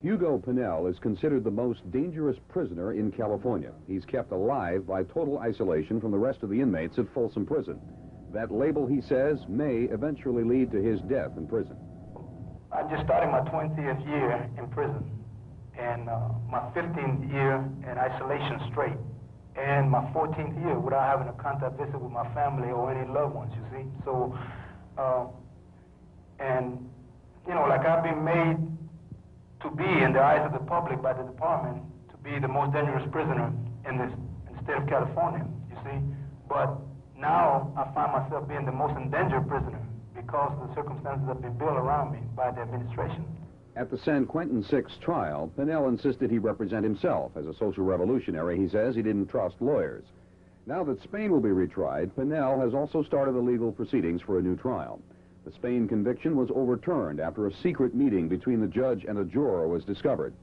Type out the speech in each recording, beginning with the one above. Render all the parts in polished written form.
Hugo Pinell is considered the most dangerous prisoner in California. He's kept alive by total isolation from the rest of the inmates at Folsom Prison. That label, he says, may eventually lead to his death in prison. I just started my 20th year in prison, and my 15th year in isolation straight, and my 14th year without having a contact visit with my family or any loved ones, you see. So, and, you know, like I've been made to be in the eyes of the public by the department to be the most dangerous prisoner in the state of California, you see. But now I find myself being the most endangered prisoner because of the circumstances that have been built around me by the administration. At the San Quentin 6 trial, Pinell insisted he represent himself. As a social revolutionary, he says he didn't trust lawyers. Now that Spain will be retried, Pinell has also started the legal proceedings for a new trial. The Spain conviction was overturned after a secret meeting between the judge and a juror was discovered.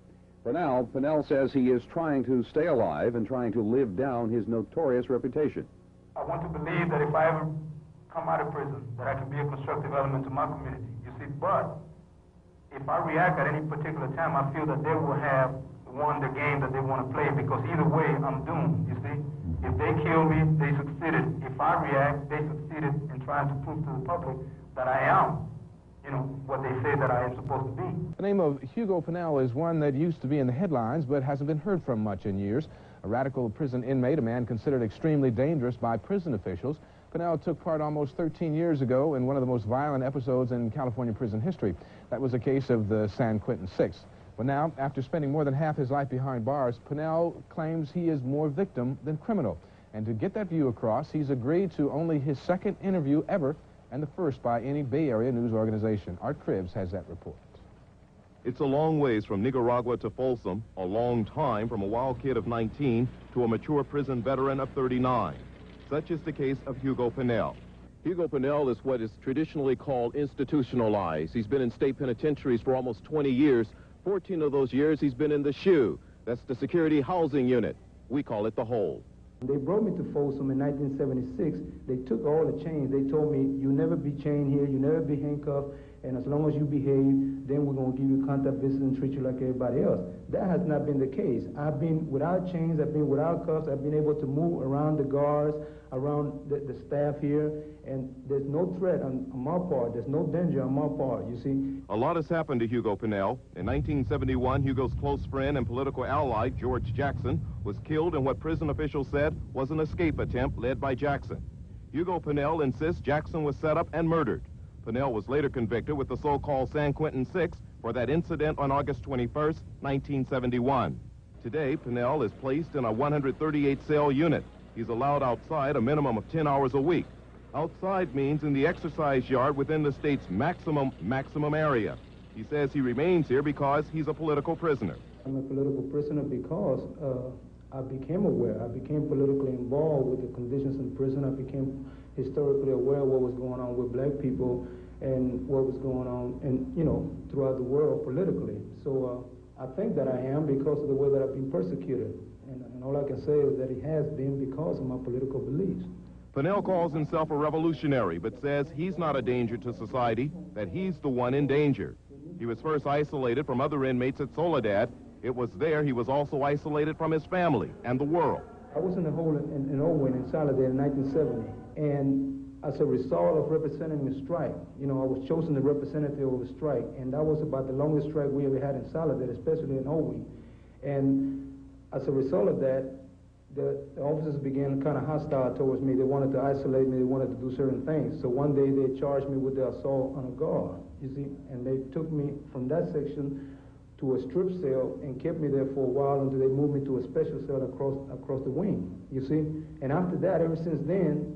For now, Pinell says he is trying to stay alive and trying to live down his notorious reputation. I want to believe that if I ever come out of prison, that I can be a constructive element to my community, you see. But if I react at any particular time, I feel that they will have won the game that they want to play, because either way, I'm doomed, you see. If they kill me, they succeeded. If I react, they succeeded in trying to prove to the public that I am, you know, what they say that I am supposed to be. The name of Hugo Pinell is one that used to be in the headlines but hasn't been heard from much in years. A radical prison inmate, a man considered extremely dangerous by prison officials. Pinell took part almost 13 years ago in one of the most violent episodes in California prison history. That was a case of the San Quentin 6. But now, after spending more than half his life behind bars, Pinell claims he is more victim than criminal. And to get that view across, he's agreed to only his second interview ever, and the first by any Bay Area news organization. Art Cribbs has that report. It's a long ways from Nicaragua to Folsom, a long time from a wild kid of 19 to a mature prison veteran of 39. Such is the case of Hugo Pinell. Hugo Pinell is what is traditionally called institutionalized. He's been in state penitentiaries for almost 20 years. 14 of those years he's been in the SHU. That's the Security Housing Unit. We call it the Hole. They brought me to Folsom in 1976. They took all the chains. They told me, you never be chained here, you never be handcuffed, and as long as you behave, then we're going to give you contact visits and treat you like everybody else. That has not been the case. I've been without chains, I've been without cuffs, I've been able to move around the guards, around the staff here, and there's no threat on my part, there's no danger on my part, you see. A lot has happened to Hugo Pinell. In 1971, Hugo's close friend and political ally, George Jackson, was killed in what prison officials said was an escape attempt led by Jackson. Hugo Pinell insists Jackson was set up and murdered. Pinell was later convicted with the so-called San Quentin 6 for that incident on August 21st, 1971. Today, Pinell is placed in a 138-cell unit. He's allowed outside a minimum of 10 hours a week. Outside means in the exercise yard within the state's maximum area. He says he remains here because he's a political prisoner. I'm a political prisoner because I became aware. I became politically involved with the conditions in prison. I became historically aware of what was going on with black people and what was going on, and you know, throughout the world politically. So I think that I am because of the way that I've been persecuted. And all I can say is that it has been because of my political beliefs. Pinell calls himself a revolutionary, but says he's not a danger to society, that he's the one in danger. He was first isolated from other inmates at Soledad. It was there he was also isolated from his family and the world. I was in the hole in Owen in Soledad in 1970, and as a result of representing the strike, you know, I was chosen the representative of the strike, and that was about the longest strike we ever had in Soledad, especially in Owen. And as a result of that, the officers began kind of hostile towards me. They wanted to isolate me. They wanted to do certain things. So one day they charged me with the assault on a guard, you see, and they took me from that section to a strip cell and kept me there for a while until they moved me to a special cell across the wing, you see. And after that, ever since then,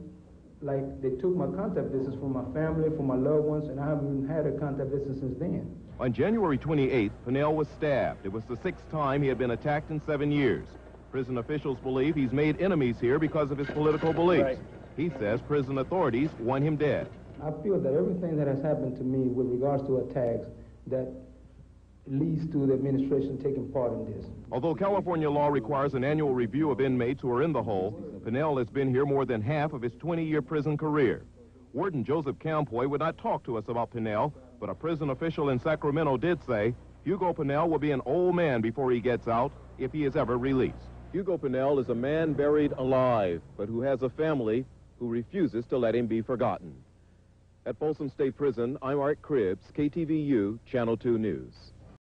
like, they took my contact visits from my family, from my loved ones, and I haven't even had a contact visit since then. On January 28th, Pinell was stabbed. It was the 6th time he had been attacked in 7 years. Prison officials believe he's made enemies here because of his political beliefs. Right. He says prison authorities want him dead. I feel that everything that has happened to me with regards to attacks, that leads to the administration taking part in this. Although California law requires an annual review of inmates who are in the hole, Pinell has been here more than half of his 20-year prison career. Warden Joseph Campoy would not talk to us about Pinell, but a prison official in Sacramento did say Hugo Pinell will be an old man before he gets out, if he is ever released. Hugo Pinell is a man buried alive, but who has a family who refuses to let him be forgotten. At Folsom State Prison, I'm Art Cribbs, KTVU, Channel 2 News.